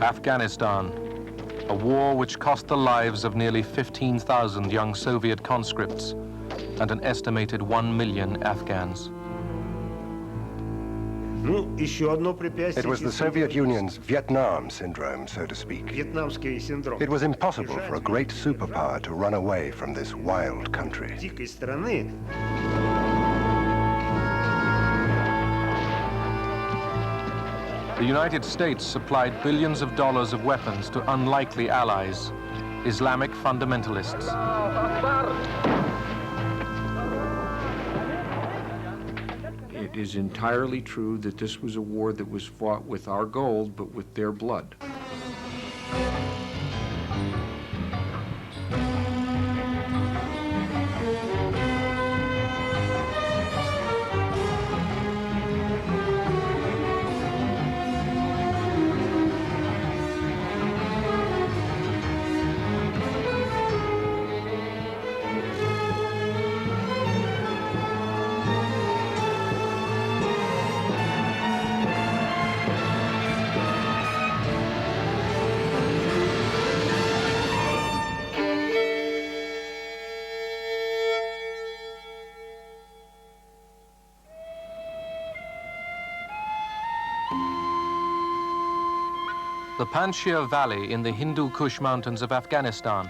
Afghanistan, a war which cost the lives of nearly 15,000 young Soviet conscripts and an estimated 1 million Afghans. It was the Soviet Union's Vietnam syndrome, so to speak. It was impossible for a great superpower to run away from this wild country. The United States supplied billions of dollars of weapons to unlikely allies, Islamic fundamentalists. It is entirely true that this was a war that was fought with our gold, but with their blood. The Panjshir Valley in the Hindu Kush Mountains of Afghanistan,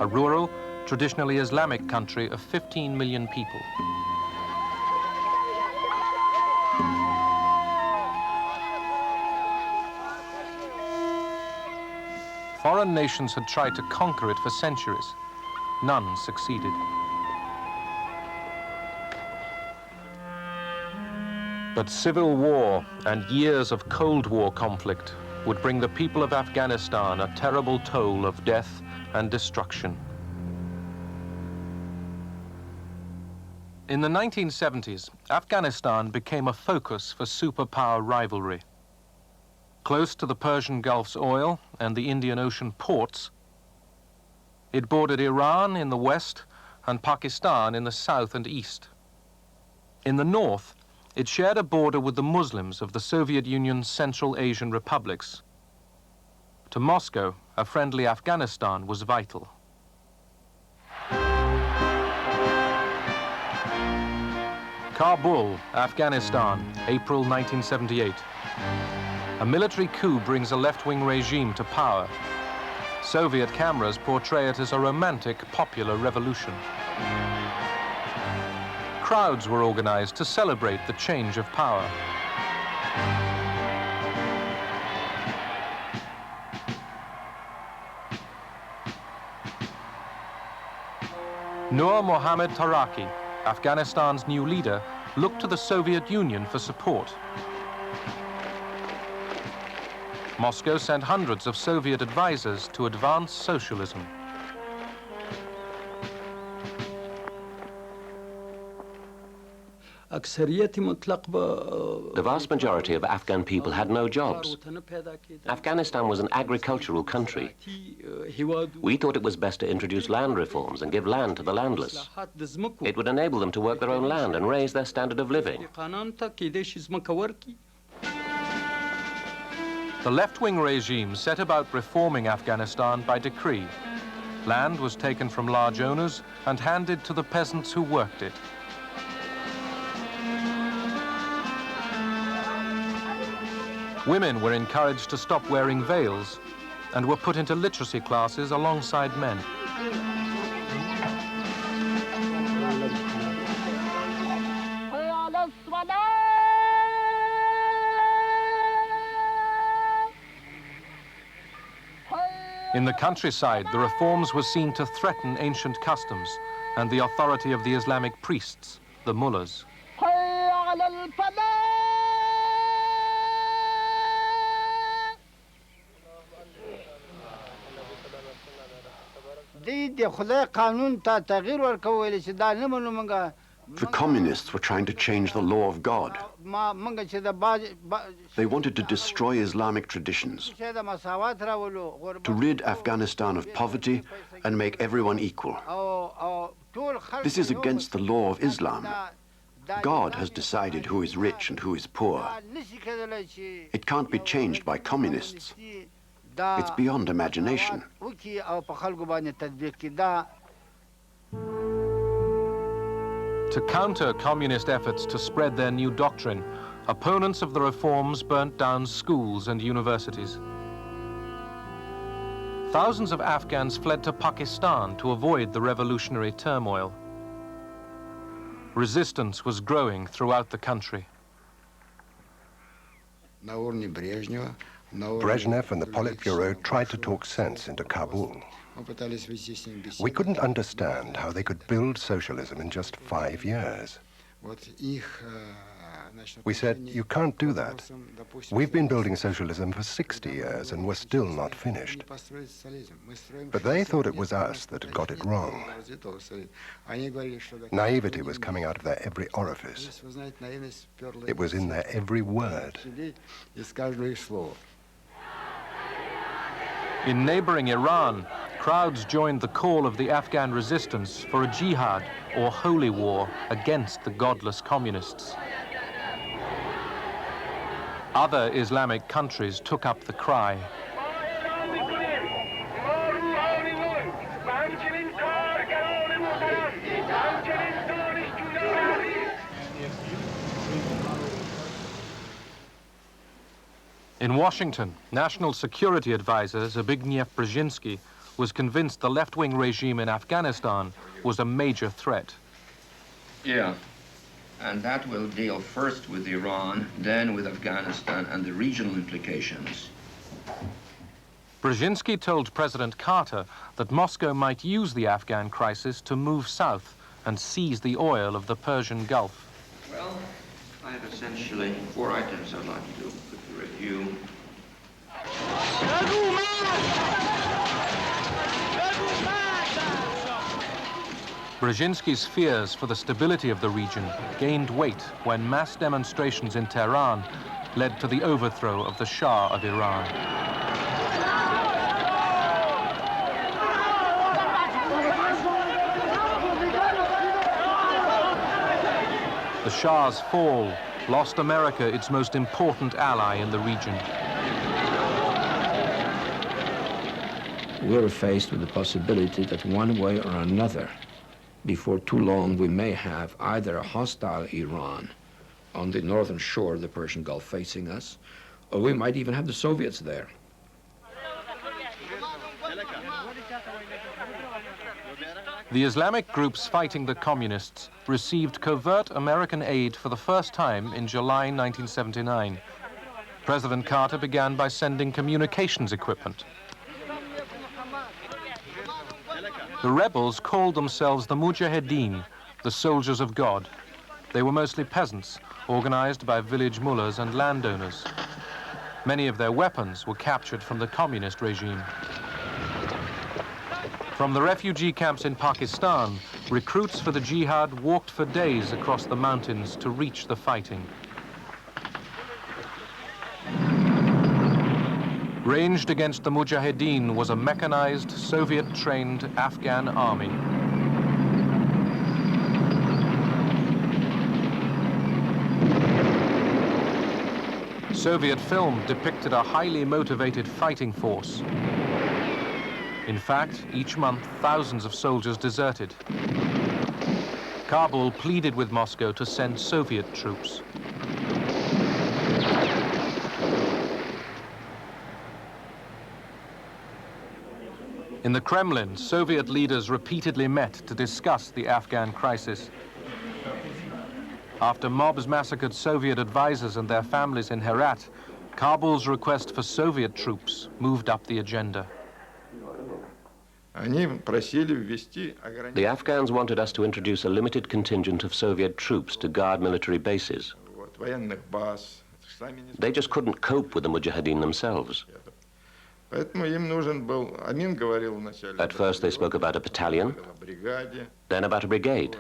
a rural, traditionally Islamic country of 15 million people. Foreign nations had tried to conquer it for centuries. None succeeded. But civil war and years of Cold War conflict would bring the people of Afghanistan a terrible toll of death and destruction. In the 1970s, Afghanistan became a focus for superpower rivalry. Close to the Persian Gulf's oil and the Indian Ocean ports, it bordered Iran in the west and Pakistan in the south and east. In the north, it shared a border with the Muslims of the Soviet Union's Central Asian republics. To Moscow, a friendly Afghanistan was vital. Kabul, Afghanistan, April 1978. A military coup brings a left-wing regime to power. Soviet cameras portray it as a romantic, popular revolution. Crowds were organized to celebrate the change of power. Nur Mohammad Taraki, Afghanistan's new leader, looked to the Soviet Union for support. Moscow sent hundreds of Soviet advisors to advance socialism. The vast majority of Afghan people had no jobs. Afghanistan was an agricultural country. We thought it was best to introduce land reforms and give land to the landless. It would enable them to work their own land and raise their standard of living. The left-wing regime set about reforming Afghanistan by decree. Land was taken from large owners and handed to the peasants who worked it. Women were encouraged to stop wearing veils and were put into literacy classes alongside men. In the countryside, the reforms were seen to threaten ancient customs and the authority of the Islamic priests, the mullahs. The communists were trying to change the law of God. They wanted to destroy Islamic traditions, to rid Afghanistan of poverty and make everyone equal. This is against the law of Islam. God has decided who is rich and who is poor. It can't be changed by communists. It's beyond imagination. To counter communist efforts to spread their new doctrine, opponents of the reforms burnt down schools and universities. Thousands of Afghans fled to Pakistan to avoid the revolutionary turmoil. Resistance was growing throughout the country. Brezhnev and the Politburo tried to talk sense into Kabul. We couldn't understand how they could build socialism in just 5 years. We said, you can't do that. We've been building socialism for 60 years and we're still not finished. But they thought it was us that had got it wrong. Naivety was coming out of their every orifice. It was in their every word. In neighboring Iran, crowds joined the call of the Afghan resistance for a jihad, or holy war, against the godless communists. Other Islamic countries took up the cry. In Washington, National Security Advisor Zbigniew Brzezinski was convinced the left-wing regime in Afghanistan was a major threat. Yeah, and that will deal first with Iran, then with Afghanistan and the regional implications. Brzezinski told President Carter that Moscow might use the Afghan crisis to move south and seize the oil of the Persian Gulf. Well, I have essentially 4 items I'd like to quickly review. Brzezinski's fears for the stability of the region gained weight when mass demonstrations in Tehran led to the overthrow of the Shah of Iran. The Shah's fall lost America its most important ally in the region. We're faced with the possibility that one way or another, before too long, we may have either a hostile Iran on the northern shore of the Persian Gulf facing us, or we might even have the Soviets there. The Islamic groups fighting the communists received covert American aid for the first time in July 1979. President Carter began by sending communications equipment. The rebels called themselves the Mujahedin, the soldiers of God. They were mostly peasants, organized by village mullahs and landowners. Many of their weapons were captured from the communist regime. From the refugee camps in Pakistan, recruits for the jihad walked for days across the mountains to reach the fighting. Ranged against the Mujahedin was a mechanized, Soviet-trained Afghan army. Soviet film depicted a highly motivated fighting force. In fact, each month, thousands of soldiers deserted. Kabul pleaded with Moscow to send Soviet troops. In the Kremlin, Soviet leaders repeatedly met to discuss the Afghan crisis. After mobs massacred Soviet advisors and their families in Herat, Kabul's request for Soviet troops moved up the agenda. The Afghans wanted us to introduce a limited contingent of Soviet troops to guard military bases. They just couldn't cope with the Mujahideen themselves. At first they spoke about a battalion, then about a brigade.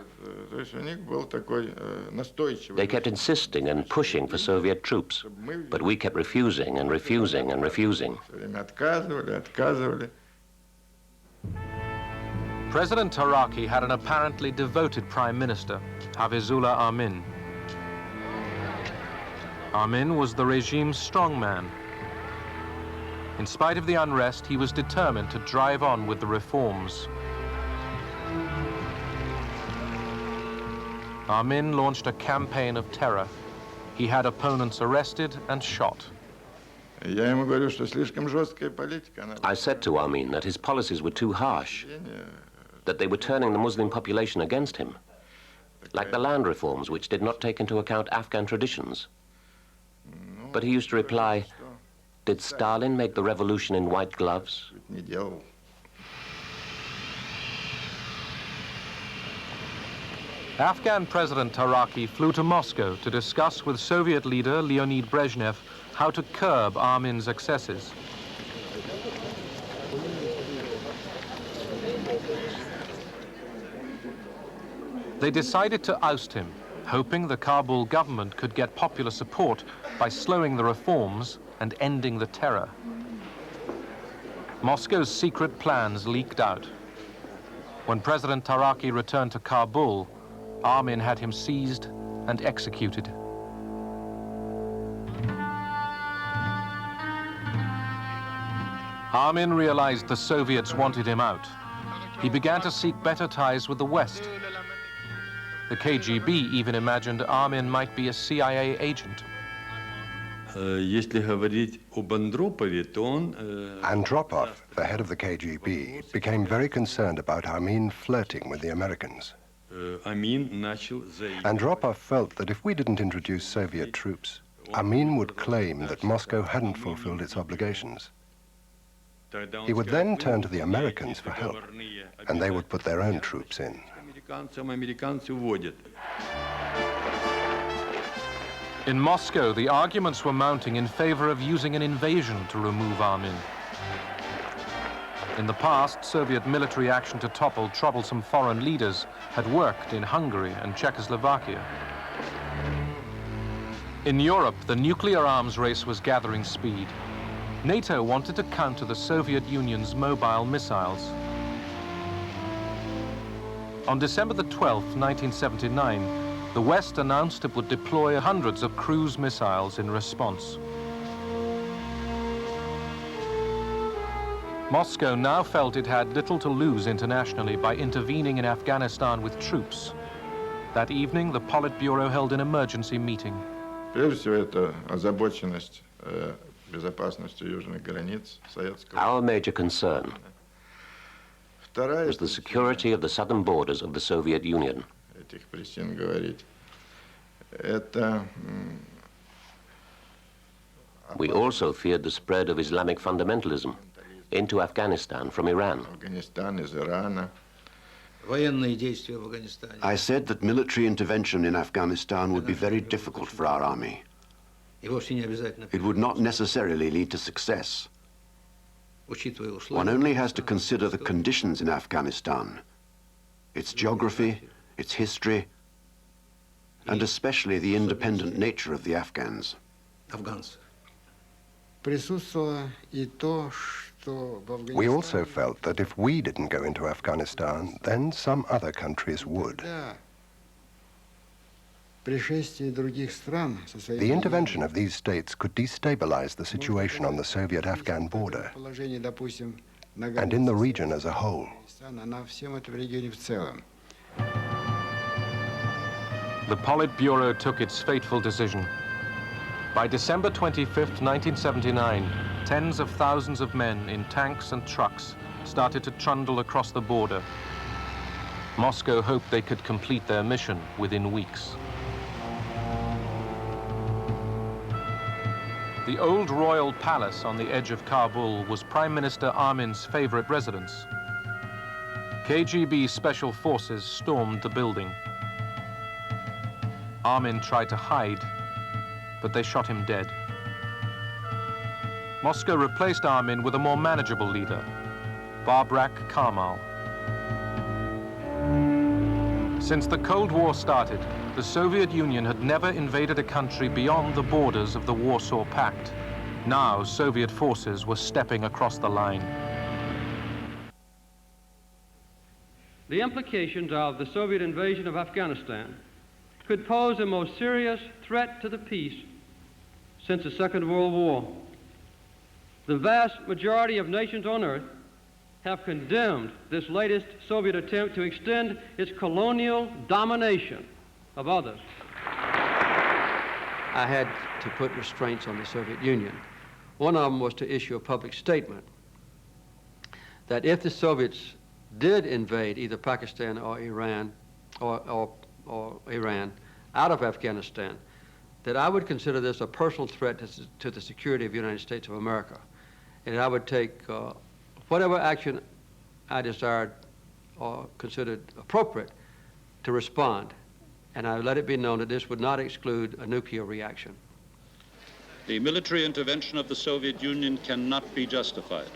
They kept insisting and pushing for Soviet troops, but we kept refusing and refusing and refusing. President Taraki had an apparently devoted prime minister, Hafizullah Amin. Armin was the regime's strongman. In spite of the unrest, he was determined to drive on with the reforms. Armin launched a campaign of terror. He had opponents arrested and shot. I said to Armin that his policies were too harsh, that they were turning the Muslim population against him, like the land reforms which did not take into account Afghan traditions. But he used to reply, "Did Stalin make the revolution in white gloves?" Afghan President Taraki flew to Moscow to discuss with Soviet leader Leonid Brezhnev how to curb Armin's excesses. They decided to oust him, hoping the Kabul government could get popular support by slowing the reforms and ending the terror. Moscow's secret plans leaked out. When President Taraki returned to Kabul, Armin had him seized and executed. Armin realized the Soviets wanted him out. He began to seek better ties with the West. The KGB even imagined Armin might be a CIA agent. Andropov, the head of the KGB, became very concerned about Armin flirting with the Americans. Andropov felt that if we didn't introduce Soviet troops, Armin would claim that Moscow hadn't fulfilled its obligations. He would then turn to the Americans for help, and they would put their own troops in. In Moscow, the arguments were mounting in favor of using an invasion to remove Armin. In the past, Soviet military action to topple troublesome foreign leaders had worked in Hungary and Czechoslovakia. In Europe, the nuclear arms race was gathering speed. NATO wanted to counter the Soviet Union's mobile missiles. On December the 12th, 1979, the West announced it would deploy hundreds of cruise missiles in response. Moscow now felt it had little to lose internationally by intervening in Afghanistan with troops. That evening, the Politburo held an emergency meeting. Our major concern was the security of the southern borders of the Soviet Union. We also feared the spread of Islamic fundamentalism into Afghanistan from Iran. I said that military intervention in Afghanistan would be very difficult for our army. It would not necessarily lead to success. One only has to consider the conditions in Afghanistan, its geography, its history, and especially the independent nature of the Afghans. We also felt that if we didn't go into Afghanistan, then some other countries would. The intervention of these states could destabilize the situation on the Soviet-Afghan border and in the region as a whole. The Politburo took its fateful decision. By December 25th, 1979, tens of thousands of men in tanks and trucks started to trundle across the border. Moscow hoped they could complete their mission within weeks. The old royal palace on the edge of Kabul was Prime Minister Armin's favorite residence. KGB special forces stormed the building. Armin tried to hide, but they shot him dead. Moscow replaced Armin with a more manageable leader, Babrak Karmal. Since the Cold War started, the Soviet Union had never invaded a country beyond the borders of the Warsaw Pact. Now, Soviet forces were stepping across the line. The implications of the Soviet invasion of Afghanistan could pose a most serious threat to the peace since the Second World War. The vast majority of nations on earth have condemned this latest Soviet attempt to extend its colonial domination of others. I had to put restraints on the Soviet Union. One of them was to issue a public statement that if the Soviets did invade either Pakistan or Iran or Iran out of Afghanistan, that I would consider this a personal threat to the security of the United States of America, and I would take whatever action I desired or considered appropriate to respond. And I let it be known that this would not exclude a nuclear reaction. The military intervention of the Soviet Union cannot be justified.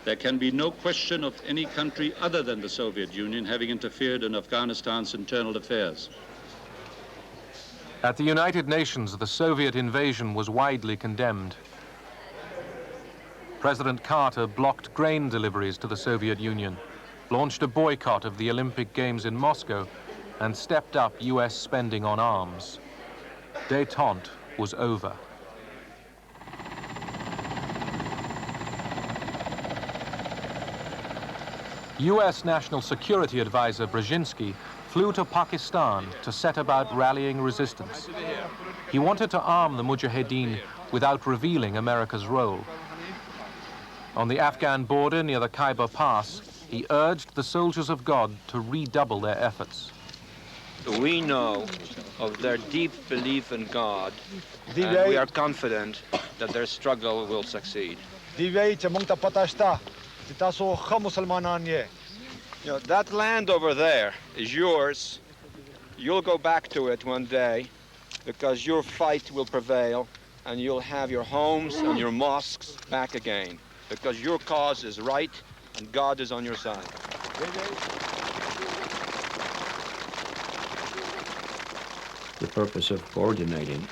There can be no question of any country other than the Soviet Union having interfered in Afghanistan's internal affairs. At the United Nations, the Soviet invasion was widely condemned. President Carter blocked grain deliveries to the Soviet Union, launched a boycott of the Olympic Games in Moscow, and stepped up US spending on arms. Détente was over. US National Security Advisor Brzezinski flew to Pakistan to set about rallying resistance. He wanted to arm the Mujahideen without revealing America's role. On the Afghan border near the Khyber Pass, he urged the soldiers of God to redouble their efforts. We know of their deep belief in God, and we are confident that their struggle will succeed. You know, that land over there is yours. You'll go back to it one day because your fight will prevail and you'll have your homes and your mosques back again because your cause is right and God is on your side. The purpose of coordinating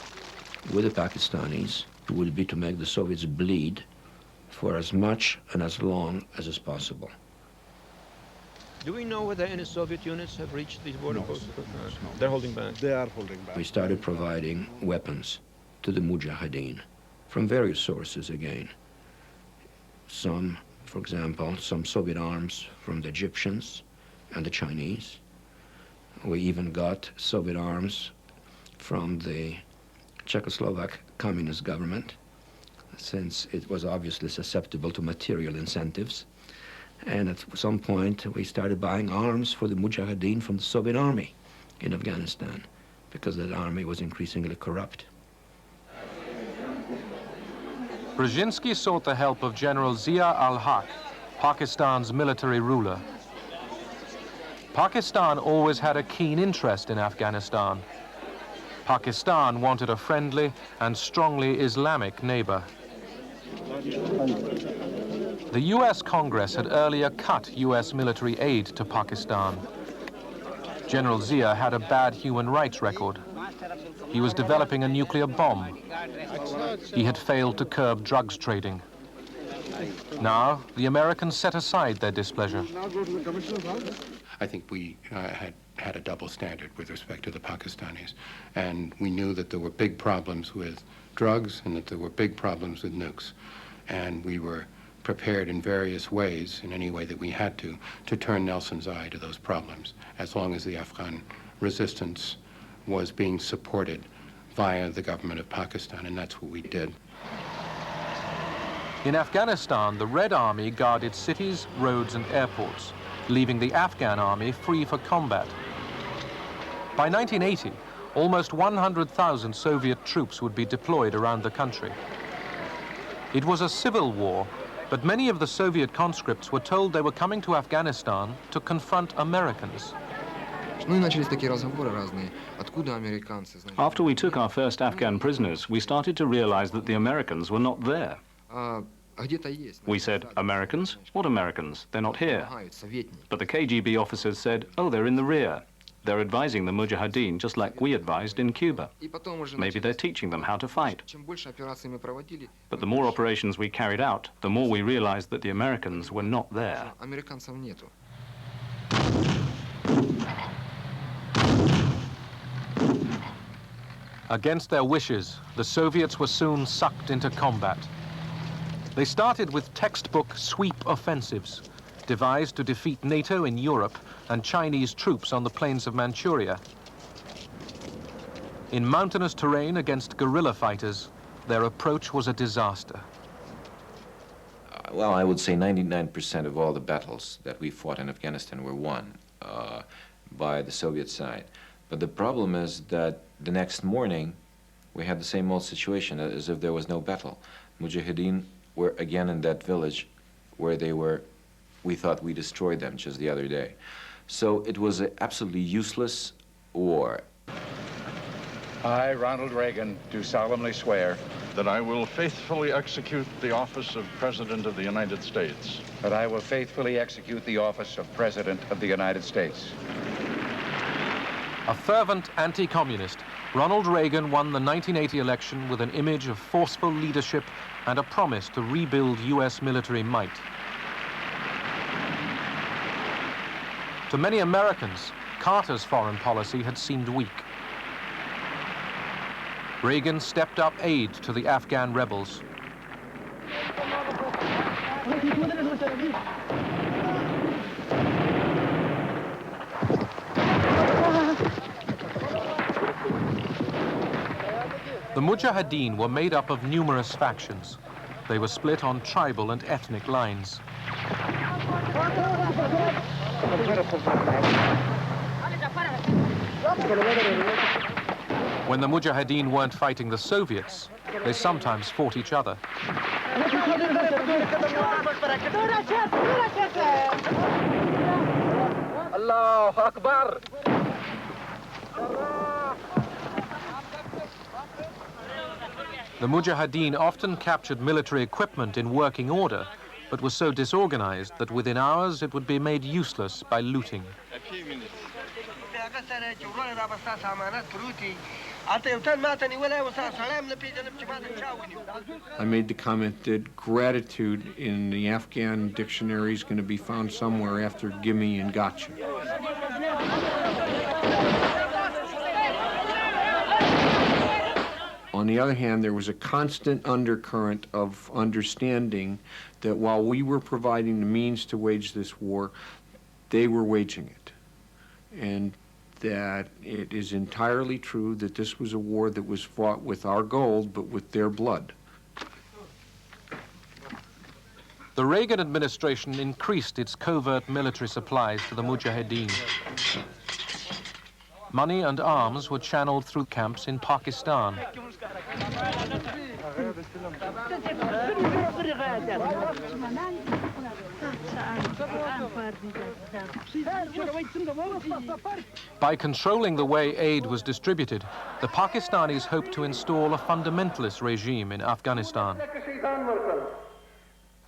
with the Pakistanis will be to make the Soviets bleed for as much and as long as is possible. Do we know whether any Soviet units have reached these border posts? They're holding back. They are holding back. We started providing weapons to the Mujahideen from various sources again. Some, for example, some Soviet arms from the Egyptians and the Chinese. We even got Soviet arms from the Czechoslovak communist government, since it was obviously susceptible to material incentives. And at some point, we started buying arms for the Mujahideen from the Soviet army in Afghanistan, because that army was increasingly corrupt. Brzezinski sought the help of General Zia al-Haq, Pakistan's military ruler. Pakistan always had a keen interest in Afghanistan. Pakistan wanted a friendly and strongly Islamic neighbor. The US Congress had earlier cut US military aid to Pakistan. General Zia had a bad human rights record. He was developing a nuclear bomb. He had failed to curb drugs trading. Now, the Americans set aside their displeasure. I think we had a double standard with respect to the Pakistanis, and we knew that there were big problems with drugs and that there were big problems with nukes, and we were prepared in various ways, in any way that we had to turn Nelson's eye to those problems, as long as the Afghan resistance was being supported via the government of Pakistan, and that's what we did. In Afghanistan, the Red Army guarded cities, roads, and airports, leaving the Afghan army free for combat. By 1980, almost 100,000 Soviet troops would be deployed around the country. It was a civil war, but many of the Soviet conscripts were told they were coming to Afghanistan to confront Americans. After we took our first Afghan prisoners, we started to realize that the Americans were not there. We said, Americans? What Americans? They're not here. But the KGB officers said, oh, they're in the rear. They're advising the Mujahideen just like we advised in Cuba. Maybe they're teaching them how to fight. But the more operations we carried out, the more we realized that the Americans were not there. Against their wishes, the Soviets were soon sucked into combat. They started with textbook sweep offensives, devised to defeat NATO in Europe and Chinese troops on the plains of Manchuria. In mountainous terrain against guerrilla fighters, their approach was a disaster. Well, I would say 99% of all the battles that we fought in Afghanistan were won by the Soviet side. But the problem is that the next morning, we had the same old situation as if there was no battle. Mujahideen were again in that village where they were. We thought we destroyed them just the other day. So it was an absolutely useless war. I, Ronald Reagan, do solemnly swear that I will faithfully execute the office of President of the United States. That I will faithfully execute the office of President of the United States. A fervent anti-communist, Ronald Reagan won the 1980 election with an image of forceful leadership and a promise to rebuild U.S. military might. To many Americans, Carter's foreign policy had seemed weak. Reagan stepped up aid to the Afghan rebels. The Mujahideen were made up of numerous factions. They were split on tribal and ethnic lines. When the Mujahideen weren't fighting the Soviets, they sometimes fought each other. Allahu Akbar! The Mujahideen often captured military equipment in working order, but were so disorganized that within hours it would be made useless by looting. I made the comment that gratitude in the Afghan dictionary is going to be found somewhere after gimme and gotcha. On the other hand, there was a constant undercurrent of understanding that while we were providing the means to wage this war, they were waging it. And that it is entirely true that this was a war that was fought with our gold, but with their blood. The Reagan administration increased its covert military supplies to the Mujahideen. Money and arms were channeled through camps in Pakistan. By controlling the way aid was distributed, the Pakistanis hoped to install a fundamentalist regime in Afghanistan.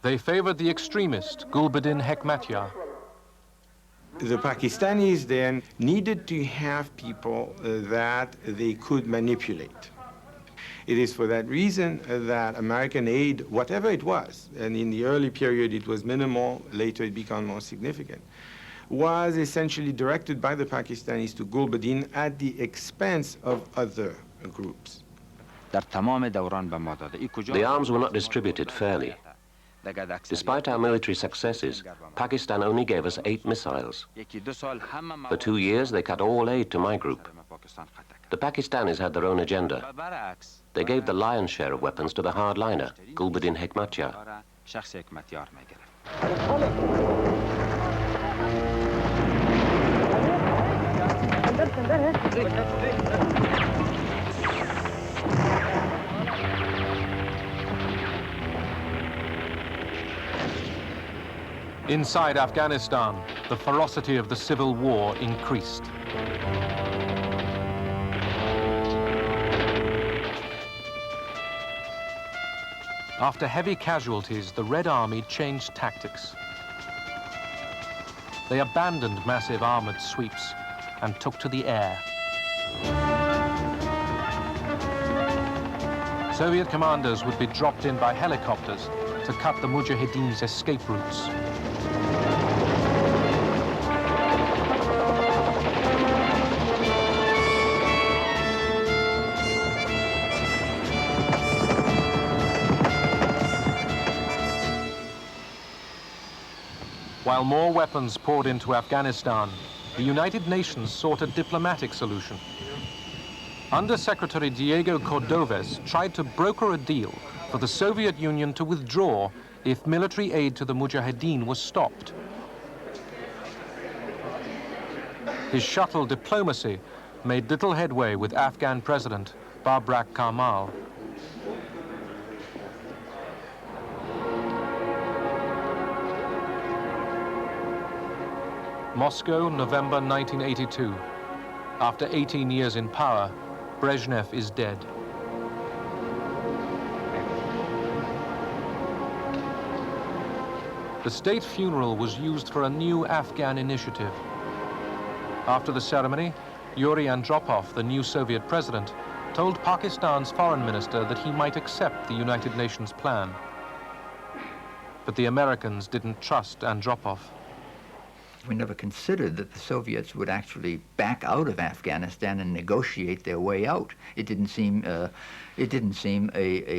They favored the extremist Gulbuddin Hekmatyar. The Pakistanis then needed to have people that they could manipulate. It is for that reason that American aid, whatever it was, and in the early period it was minimal, later it became more significant, was essentially directed by the Pakistanis to Gulbuddin at the expense of other groups. The arms were not distributed fairly. Despite our military successes, Pakistan only gave us 8 missiles. For 2 years, they cut all aid to my group. The Pakistanis had their own agenda. They gave the lion's share of weapons to the hardliner, Gulbuddin Hekmatyar. Inside Afghanistan, the ferocity of the civil war increased. After heavy casualties, the Red Army changed tactics. They abandoned massive armored sweeps and took to the air. Soviet commanders would be dropped in by helicopters to cut the Mujahideen's escape routes. While more weapons poured into Afghanistan, the United Nations sought a diplomatic solution. Under-Secretary Diego Cordoves tried to broker a deal for the Soviet Union to withdraw if military aid to the Mujahideen was stopped. His shuttle diplomacy made little headway with Afghan President Babrak Karmal. Moscow, November 1982. After 18 years in power, Brezhnev is dead. The state funeral was used for a new Afghan initiative. After the ceremony, Yuri Andropov, the new Soviet president, told Pakistan's foreign minister that he might accept the United Nations plan. But the Americans didn't trust Andropov. We never considered that the Soviets would actually back out of Afghanistan and negotiate their way out. It didn't seem a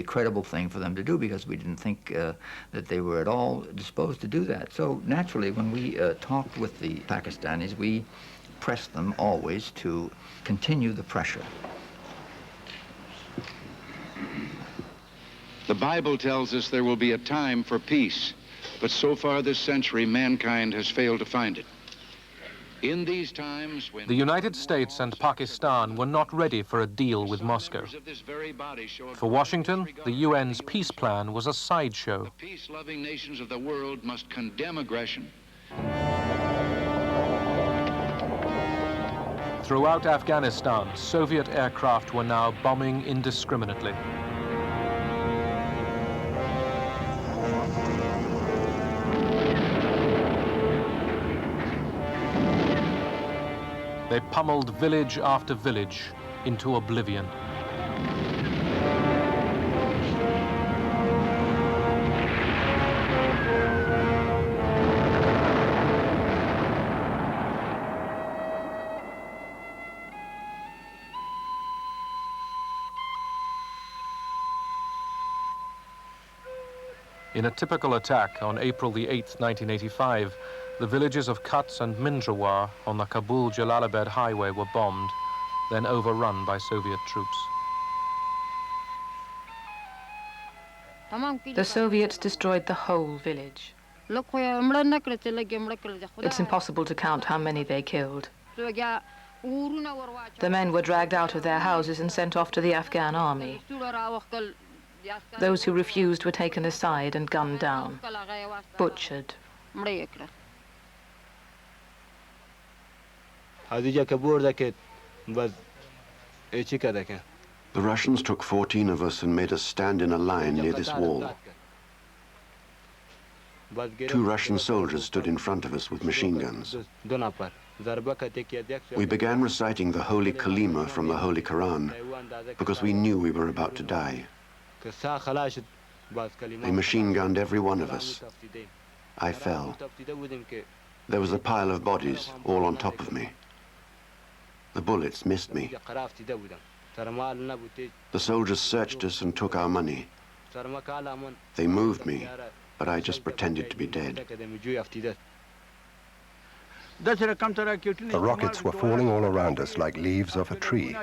credible thing for them to do, because we didn't think that they were at all disposed to do that. So naturally, when we talked with the Pakistanis, we pressed them always to continue the pressure. The Bible tells us there will be a time for peace. But so far this century, mankind has failed to find it. In these times when the United States and Pakistan were not ready for a deal with Moscow. For Washington, the UN's peace plan was a sideshow. The peace-loving nations of the world must condemn aggression. Throughout Afghanistan, Soviet aircraft were now bombing indiscriminately. They pummeled village after village into oblivion. In a typical attack on April the 8th, 1985, the villages of Kutz and Mindrawar on the Kabul-Jalalabad highway were bombed, then overrun by Soviet troops. The Soviets destroyed the whole village. It's impossible to count how many they killed. The men were dragged out of their houses and sent off to the Afghan army. Those who refused were taken aside and gunned down, butchered. The Russians took 14 of us and made us stand in a line near this wall. 2 Russian soldiers stood in front of us with machine guns. We began reciting the Holy Kalima from the Holy Quran because we knew we were about to die. They machine gunned every one of us. I fell. There was a pile of bodies all on top of me. The bullets missed me. The soldiers searched us and took our money. They moved me, but I just pretended to be dead. The rockets were falling all around us like leaves off a tree.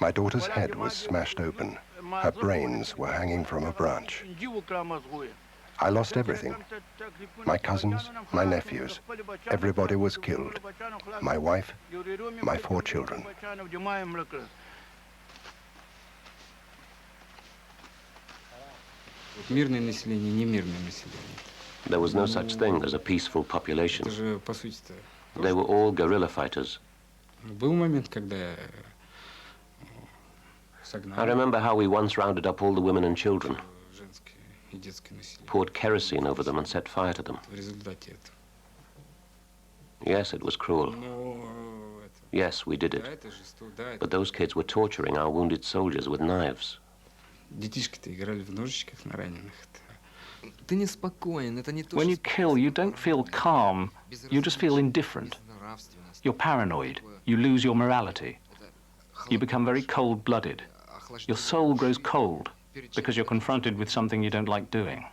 My daughter's head was smashed open. Her brains were hanging from a branch. I lost everything. My cousins, my nephews, everybody was killed. My wife, my 4 children. There was no such thing as a peaceful population. They were all guerrilla fighters. I remember how we once rounded up all the women and children, poured kerosene over them and set fire to them. Yes, it was cruel. Yes, we did it. But those kids were torturing our wounded soldiers with knives. When you kill, you don't feel calm. You just feel indifferent. You're paranoid. You lose your morality. You become very cold-blooded. Your soul grows cold because you're confronted with something you don't like doing.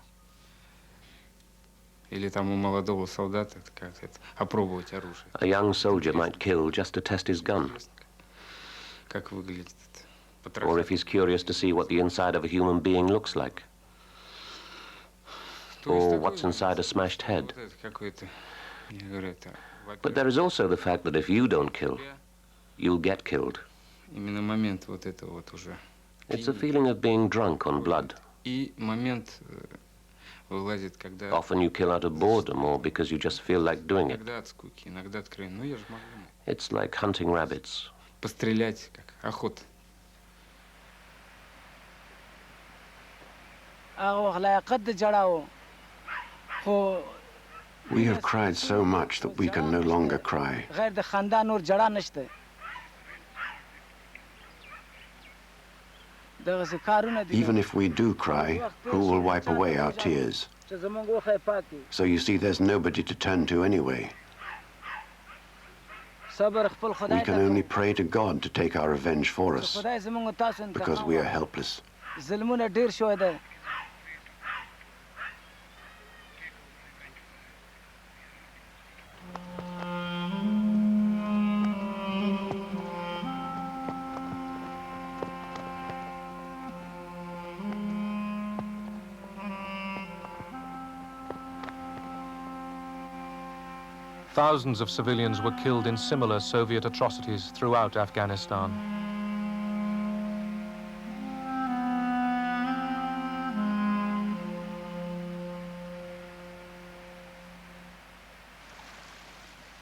A young soldier might kill just to test his gun. Or if he's curious to see what the inside of a human being looks like. Or what's inside a smashed head. But there is also the fact that if you don't kill, you'll get killed. It's a feeling of being drunk on blood. Often you kill out of boredom or because you just feel like doing it. It's like hunting rabbits. We have cried so much that we can no longer cry. Even if we do cry, who will wipe away our tears? So you see, there's nobody to turn to anyway. We can only pray to God to take our revenge for us, because we are helpless. Thousands of civilians were killed in similar Soviet atrocities throughout Afghanistan.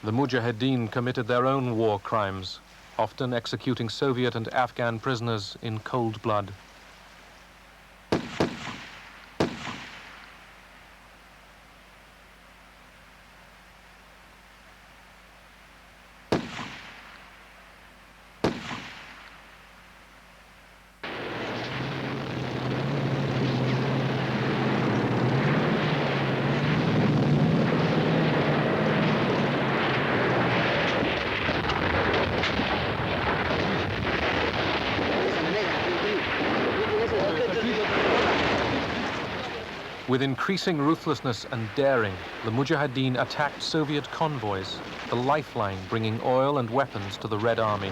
The Mujahideen committed their own war crimes, often executing Soviet and Afghan prisoners in cold blood. With increasing ruthlessness and daring, the Mujahideen attacked Soviet convoys, the lifeline bringing oil and weapons to the Red Army.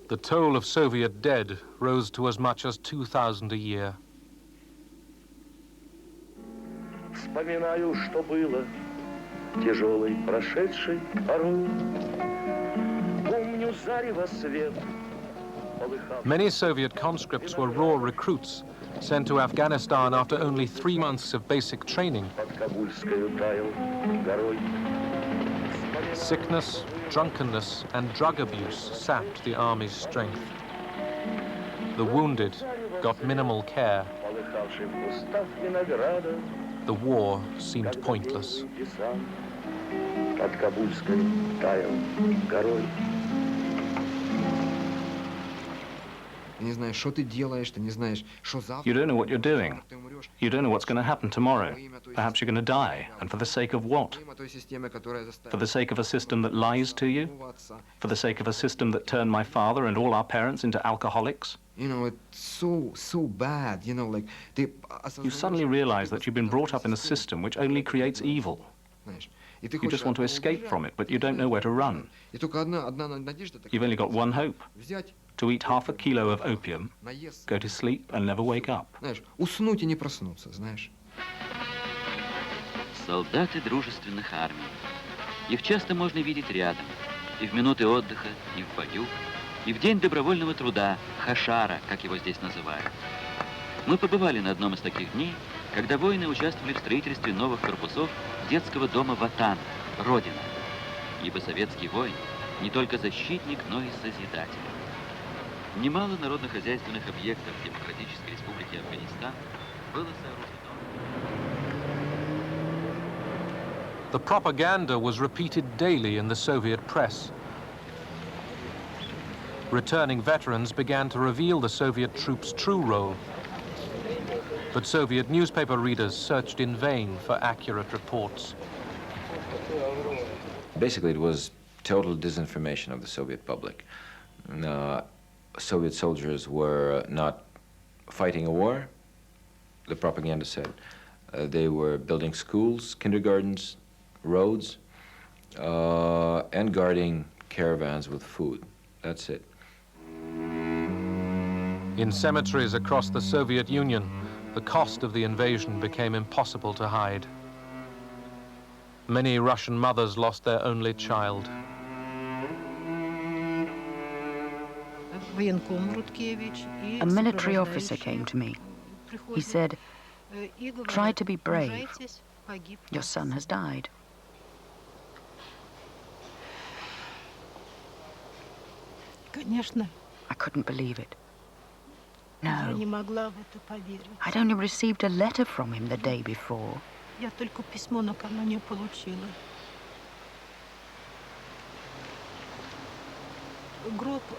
The toll of Soviet dead rose to as much as 2,000 a year. Вспоминаю, что было тяжелой прошедшей порой. Помню зарево свет. Many Soviet conscripts were raw recruits sent to Afghanistan after only 3 months of basic training. Sickness, drunkenness, and drug abuse sapped the army's strength. The wounded got minimal care. The war seemed pointless. You don't know what you're doing. You don't know what's going to happen tomorrow. Perhaps you're going to die. And for the sake of what? For the sake of a system that lies to you? For the sake of a system that turned my father and all our parents into alcoholics? You know, it's so bad, you know, like... You suddenly realize that you've been brought up in a system which only creates evil. You just want to escape from it, but you don't know where to run. You've only got one hope. To eat half a kilo of opium, go to sleep and never wake up. Солдаты дружественных армий. Их часто можно видеть рядом, и в минуты отдыха, и в бою, и в День добровольного труда, Хашара, как его здесь называют. Мы побывали на одном из таких дней, когда воины участвовали в строительстве новых корпусов детского дома Ватан, Родина. Ибо советский воин не только защитник, но и созидатель. Немало народно-хозяйственных объектов Демократической Республики Афганистан было сооружено. The propaganda was repeated daily in the Soviet press. Returning veterans began to reveal the Soviet troops' true role. But Soviet newspaper readers searched in vain for accurate reports. Basically, it was total disinformation of the Soviet public. Soviet soldiers were not fighting a war, the propaganda said. They were building schools, kindergartens, roads, and guarding caravans with food. That's it. In cemeteries across the Soviet Union, the cost of the invasion became impossible to hide. Many Russian mothers lost their only child. A military officer came to me. He said, "Try to be brave. Your son has died." I couldn't believe it. No. I'd only received a letter from him the day before.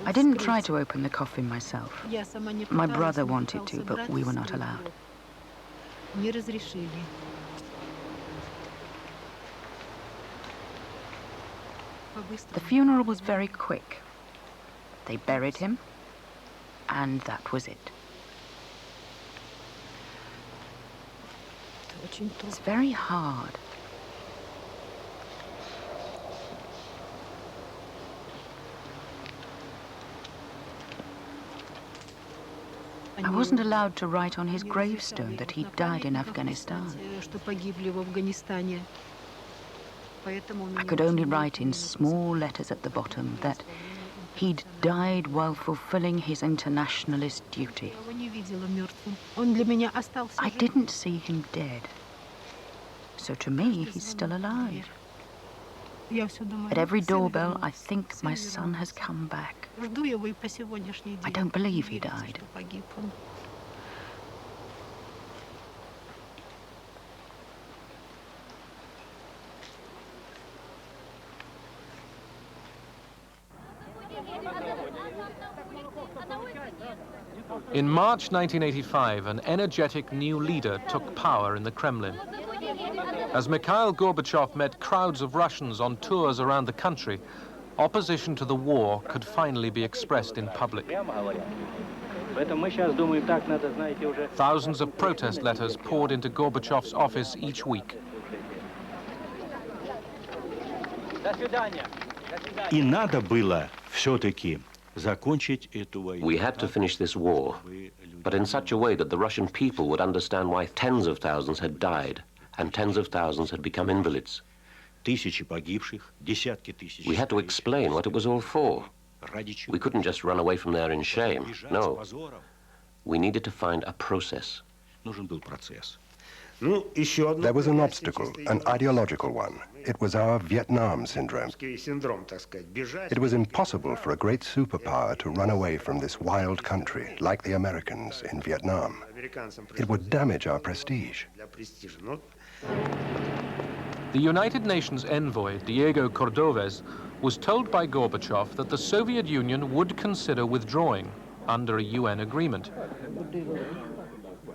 I didn't try to open the coffin myself. My brother wanted to, but we were not allowed. The funeral was very quick. They buried him, and that was it. It's very hard. I wasn't allowed to write on his gravestone that he died in Afghanistan. I could only write in small letters at the bottom that he'd died while fulfilling his internationalist duty. I didn't see him dead. So to me, he's still alive. At every doorbell, I think my son has come back. I don't believe he died. In March 1985, an energetic new leader took power in the Kremlin. As Mikhail Gorbachev met crowds of Russians on tours around the country, opposition to the war could finally be expressed in public. Thousands of protest letters poured into Gorbachev's office each week. We had to finish this war, but in such a way that the Russian people would understand why tens of thousands had died and tens of thousands had become invalids. We had to explain what it was all for. We couldn't just run away from there in shame. No. We needed to find a process. There was an obstacle, an ideological one. It was our Vietnam syndrome. It was impossible for a great superpower to run away from this wild country, like the Americans in Vietnam. It would damage our prestige. The United Nations envoy, Diego Cordovez, was told by Gorbachev that the Soviet Union would consider withdrawing under a UN agreement.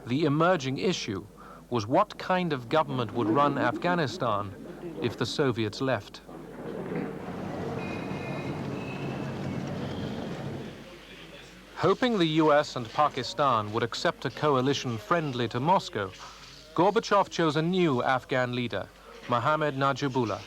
The emerging issue was what kind of government would run Afghanistan if the Soviets left. Hoping the US and Pakistan would accept a coalition friendly to Moscow, Gorbachev chose a new Afghan leader, Mohammad Najibullah.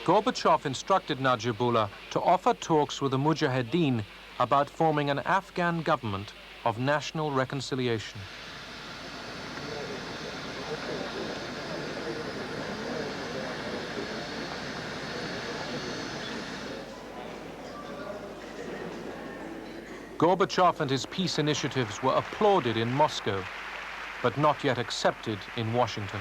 Gorbachev instructed Najibullah to offer talks with the Mujahideen about forming an Afghan government of national reconciliation. Gorbachev and his peace initiatives were applauded in Moscow, but not yet accepted in Washington.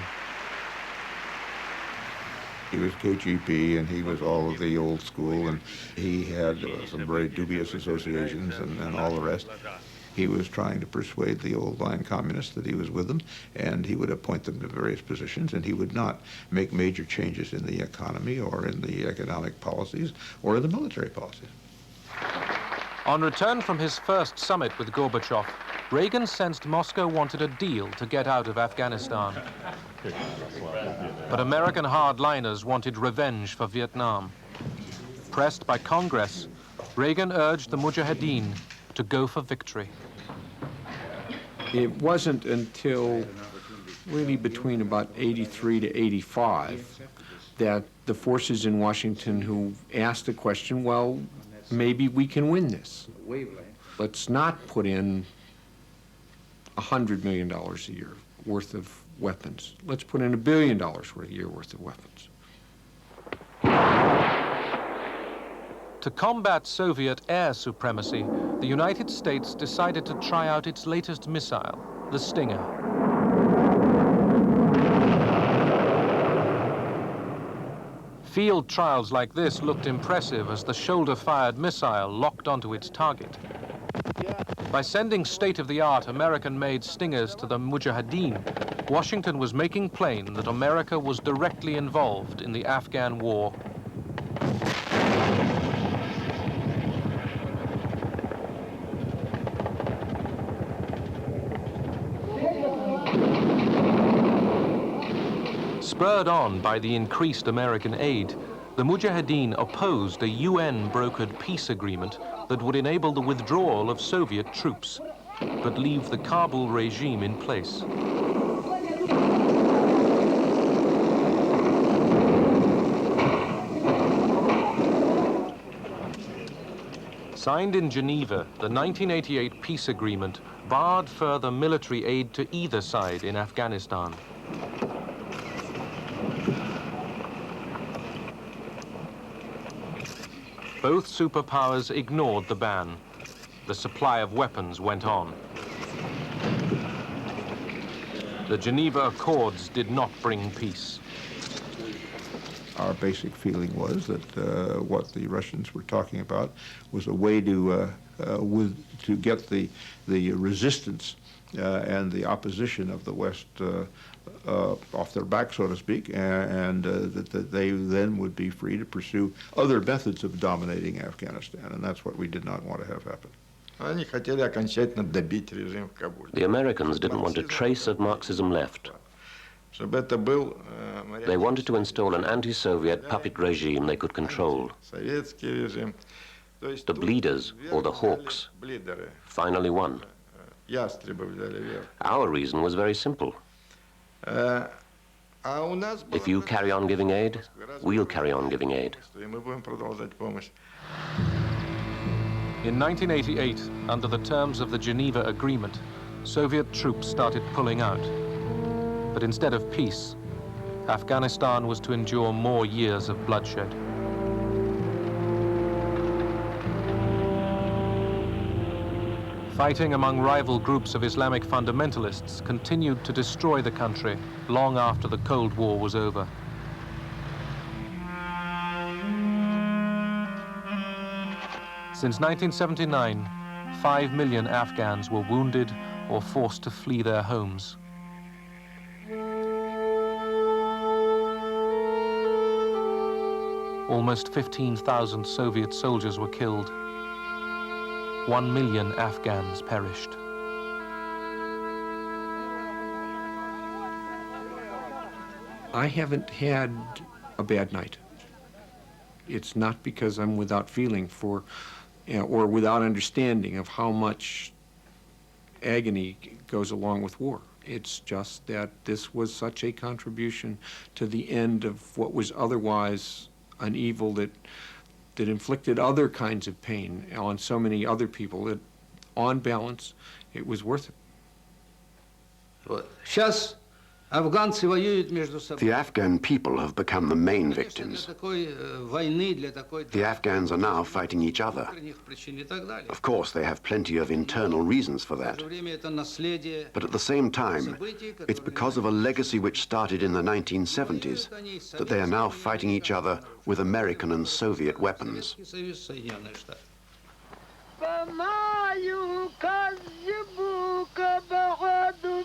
He was KGB, and he was all of the old school, and he had some very dubious associations and all the rest. He was trying to persuade the old-line communists that he was with them, and he would appoint them to various positions, and he would not make major changes in the economy or in the economic policies or in the military policies. On return from his first summit with Gorbachev, Reagan sensed Moscow wanted a deal to get out of Afghanistan. But American hardliners wanted revenge for Vietnam. Pressed by Congress, Reagan urged the Mujahideen to go for victory. It wasn't until really between about 83 to 85 that the forces in Washington who asked the question, well, maybe we can win this. Let's not put in $100 million a year worth of weapons. Let's put in $1 billion worth a year worth of weapons. To combat Soviet air supremacy, the United States decided to try out its latest missile, the Stinger. Field trials like this looked impressive as the shoulder-fired missile locked onto its target. By sending state-of-the-art American-made Stingers to the Mujahideen, Washington was making plain that America was directly involved in the Afghan war. Spurred on by the increased American aid, the Mujahideen opposed a UN-brokered peace agreement that would enable the withdrawal of Soviet troops, but leave the Kabul regime in place. Signed in Geneva, the 1988 peace agreement barred further military aid to either side in Afghanistan. Both superpowers ignored the ban. The supply of weapons went on. The Geneva Accords did not bring peace. Our basic feeling was that what the Russians were talking about was a way to get the resistance and the opposition of the West off their back, so to speak, and that they then would be free to pursue other methods of dominating Afghanistan, and that's what we did not want to have happen. The Americans didn't want a trace of Marxism left. They wanted to install an anti-Soviet puppet regime they could control. The bleeders, or the hawks, finally won. Our reason was very simple. If you carry on giving aid, we'll carry on giving aid. In 1988, under the terms of the Geneva Agreement, Soviet troops started pulling out. But instead of peace, Afghanistan was to endure more years of bloodshed. Fighting among rival groups of Islamic fundamentalists continued to destroy the country long after the Cold War was over. Since 1979, 5 million Afghans were wounded or forced to flee their homes. Almost 15,000 Soviet soldiers were killed. 1 million Afghans perished. I haven't had a bad night. It's not because I'm without feeling for, or without understanding of how much agony goes along with war. It's just that this was such a contribution to the end of what was otherwise an evil that inflicted other kinds of pain on so many other people that, on balance, it was worth it. Сейчас The Afghan people have become the main victims. The Afghans are now fighting each other. Of course, they have plenty of internal reasons for that. But at the same time, it's because of a legacy which started in the 1970s that they are now fighting each other with American and Soviet weapons. فما يكذبك بعد